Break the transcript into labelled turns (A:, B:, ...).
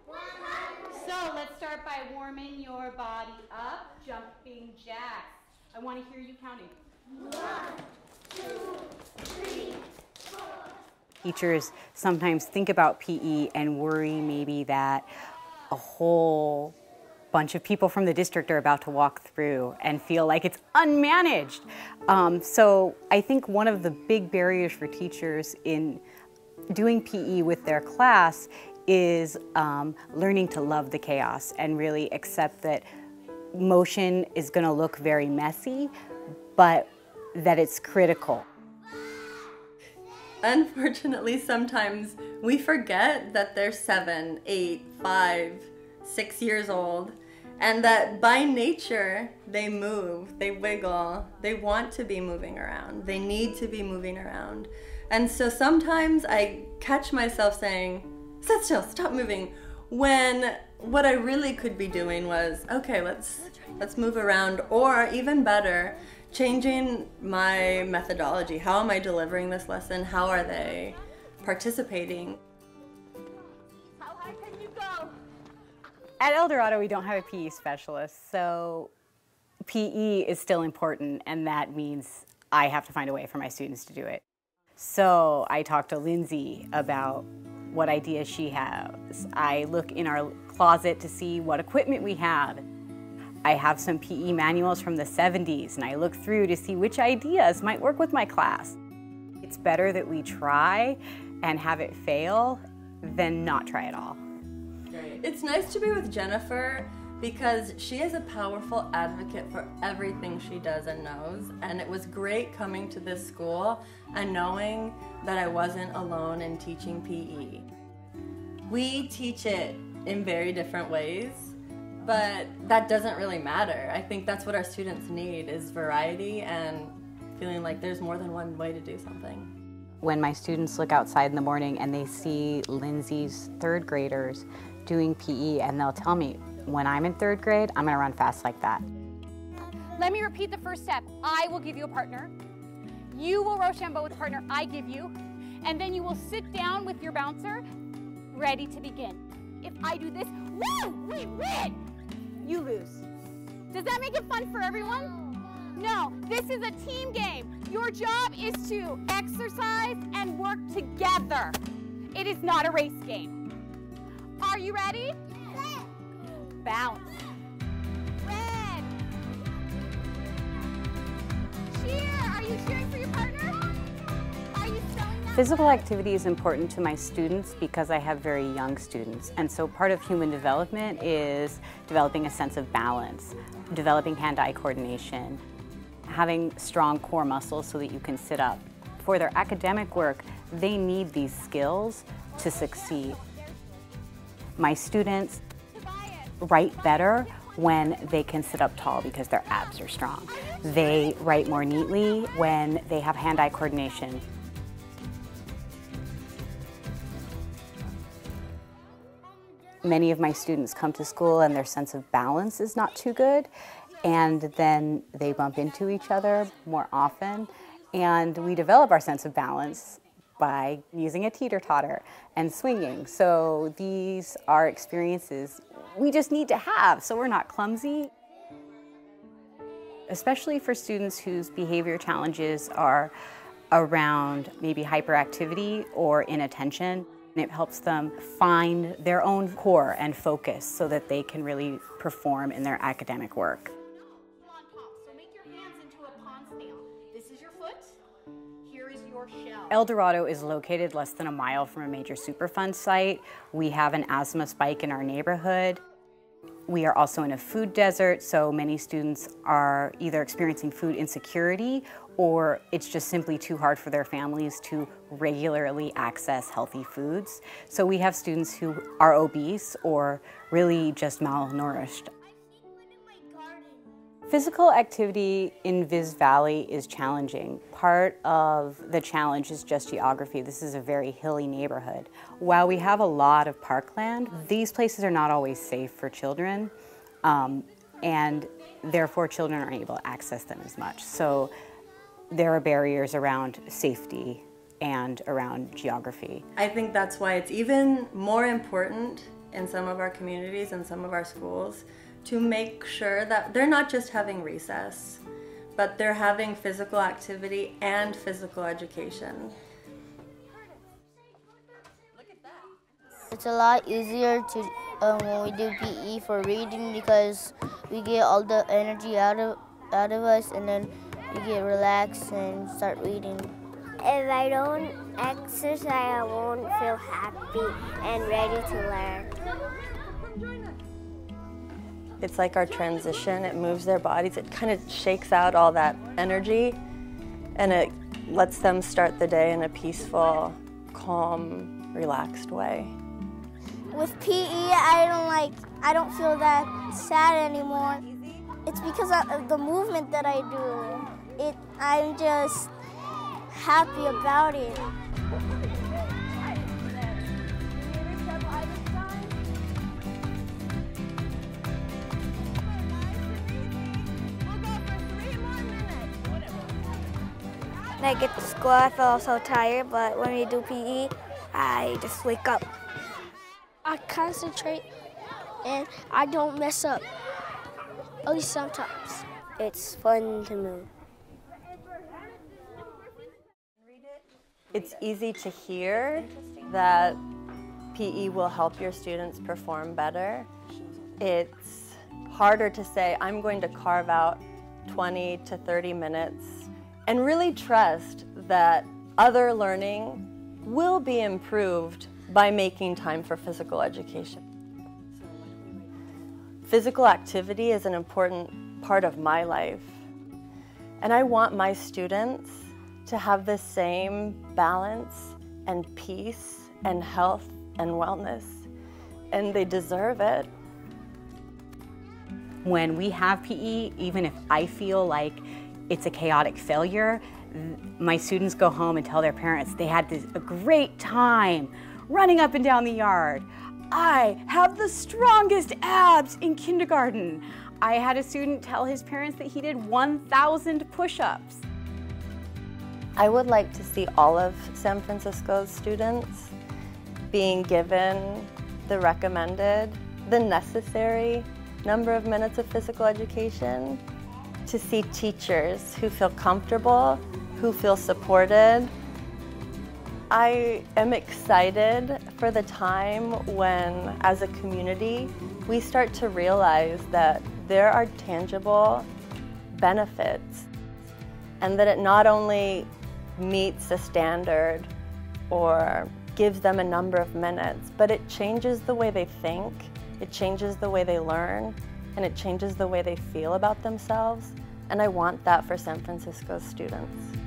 A: So let's start by warming your body up, jumping jacks. I want to hear you counting. 1, 2, 3, 4.
B: Teachers sometimes think about PE and worry maybe that a whole bunch of people from the district are about to walk through and feel like it's unmanaged. So I think one of the big barriers for teachers in doing PE with their class is learning to love the chaos and really accept that motion is going to look very messy, but that it's critical.
C: Unfortunately, sometimes we forget that they're 7, 8, 5, 6 years old, and that by nature they move, they wiggle, they want to be moving around, they need to be moving around. And so sometimes I catch myself saying, sit still, stop moving, when what I really could be doing was, okay, let's move around, or even better, changing my methodology. How am I delivering this lesson? How are they participating?
A: How high can you go?
B: At El Dorado, we don't have a PE specialist, so PE is still important, and that means I have to find a way for my students to do it. So I talked to Lindsay about what ideas she has. I look in our closet to see what equipment we have. I have some PE manuals from the 70s, and I look through to see which ideas might work with my class. It's better that we try and have it fail than not try at all.
C: It's nice to be with Jennifer because she is a powerful advocate for everything she does and knows, and it was great coming to this school and knowing that I wasn't alone in teaching PE. We teach it in very different ways, but that doesn't really matter. I think that's what our students need, is variety and feeling like there's more than one way to do something.
B: When my students look outside in the morning and they see Lindsay's 3rd graders doing PE, and they'll tell me, when I'm in 3rd grade, I'm gonna run fast like that.
A: Let me repeat the first step. I will give you a partner. You will Rochambeau with the partner I give you. And then you will sit down with your bouncer, ready to begin. If I do this, woo, we win! You lose. Does that make it fun for everyone? No, this is a team game. Your job is to exercise and work together. It is not a race game. Are you ready? Bounce. Red. Cheer. Are you cheering for your partner? Are you spelling that?
B: Physical activity is important to my students because I have very young students. And so part of human development is developing a sense of balance, developing hand-eye coordination, having strong core muscles so that you can sit up. For their academic work, they need these skills to succeed. My students write better when they can sit up tall because their abs are strong. They write more neatly when they have hand-eye coordination. Many of my students come to school and their sense of balance is not too good, and then they bump into each other more often, and we develop our sense of balance by using a teeter-totter and swinging. So these are experiences we just need to have so we're not clumsy. Especially for students whose behavior challenges are around maybe hyperactivity or inattention. It helps them find their own core and focus so that they can really perform in their academic work.
A: So make your hands into a pond snail. This is your foot. Here is your shell.
B: El Dorado is located less than a mile from a major Superfund site. We have an asthma spike in our neighborhood. We are also in a food desert, so many students are either experiencing food insecurity or it's just simply too hard for their families to regularly access healthy foods. So we have students who are obese or really just malnourished. Physical activity in Viz Valley is challenging. Part of the challenge is just geography. This is a very hilly neighborhood. While we have a lot of parkland, these places are not always safe for children, and therefore children aren't able to access them as much. So there are barriers around safety and around geography.
C: I think that's why it's even more important in some of our communities and some of our schools to make sure that they're not just having recess, but they're having physical activity and physical education.
D: It's a lot easier to when we do PE for reading because we get all the energy out of us, and then we get relaxed and start reading.
E: If I don't exercise, I won't feel happy and ready to learn.
C: It's like our transition. It moves their bodies. It kind of shakes out all that energy, and it lets them start the day in a peaceful, calm, relaxed way.
D: With PE, I don't feel that sad anymore. It's because of the movement that I do. I'm just happy about it.
E: When I get to school, I feel so tired, but when we do PE, I just wake up.
D: I concentrate and I don't mess up, at least sometimes.
E: It's fun to move.
C: It's easy to hear that PE will help your students perform better. It's harder to say, I'm going to carve out 20 to 30 minutes and really trust that other learning will be improved by making time for physical education. Physical activity is an important part of my life, and I want my students to have the same balance and peace and health and wellness, and they deserve it.
B: When we have PE, even if I feel like it's a chaotic failure, my students go home and tell their parents they had a great time running up and down the yard. I have the strongest abs in kindergarten. I had a student tell his parents that he did 1,000 push-ups.
C: I would like to see all of San Francisco's students being given the recommended, the necessary number of minutes of physical education, to see teachers who feel comfortable, who feel supported. I am excited for the time when, as a community, we start to realize that there are tangible benefits, and that it not only meets a standard or gives them a number of minutes, but it changes the way they think, it changes the way they learn, and it changes the way they feel about themselves. And I want that for San Francisco students.